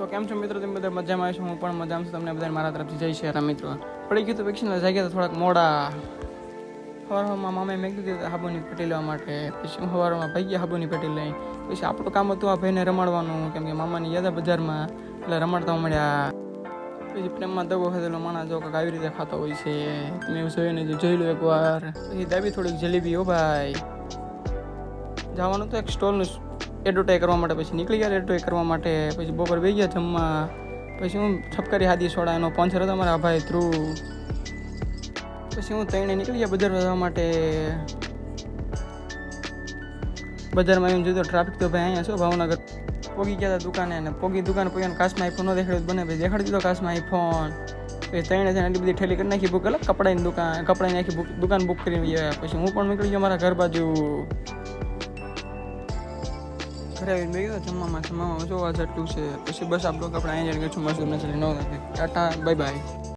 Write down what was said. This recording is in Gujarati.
તો કેમ છો મિત્રો? તમે બધા મજામાં આવશો? હું પણ મજામાં છું. તમને બધા મારા તરફથી જય શ્રી રામ મિત્રો. પડી ગયું તો વેક્સિન જાગ્યા તો થોડાક મોડા. સવારમાં મામાએ મેં કીધું હાબુની પેટી લેવા માટે. પછી હું સવારમાં ભાઈ ગયા હાબુની પેટી લઈ. પછી આપણું કામ હતું આ ભાઈને રમાડવાનું, કેમ કે મામાની યાદ બજારમાં એટલે રમાડતા મળ્યા. પછી પ્રેમમાં દગો ખાધેલો માણસ જો કાંઈક આવી રીતે ખાતો હોય છે. તમે એવું જોઈને જોઈ લો એકવાર. પછી દાબી થોડીક જલેબી હો ભાઈ. જવાનું તો એક સ્ટોલનું એડવર્ટાઈઝ કરવા માટે. પછી નીકળી ગયા એડવર્ટાઈઝ કરવા માટે. પછી બપોર બેસી ગયા જમવા. પછી હું છપકારી હાદી સોડા એનો સ્પોન્સર હતો મારા ભાઈ થ્રુ. પછી હું તઈને નીકળી ગયા બજાર જવા માટે. બજારમાં એમ જોયું તો ટ્રાફિક તો ભાઈ અહીંયા છો ભાવનગર. પોગી ગયા હતા દુકાને ને દુકાન પોગીને કાચમાં આઈફોન ન દેખાડ્યું બને ભાઈ દેખાડી દીધો કાચમાં આઈફોન. પછી તઈને એટલી બધી ઠેલી કરી નાખી બુક. એટલે કપડાની આખી દુકાન બુક કરીને ગયા. પછી હું પણ નીકળી ગયો મારા ઘર બાજુ. ઘરે આવીને મેં કીધું જમવામાં જોવા જેટલું છે. પછી બસ આ બ્લોગ આપણે અહીંયા જઈને છું મસ્ત નચરી ન ટાટા બાય બાય.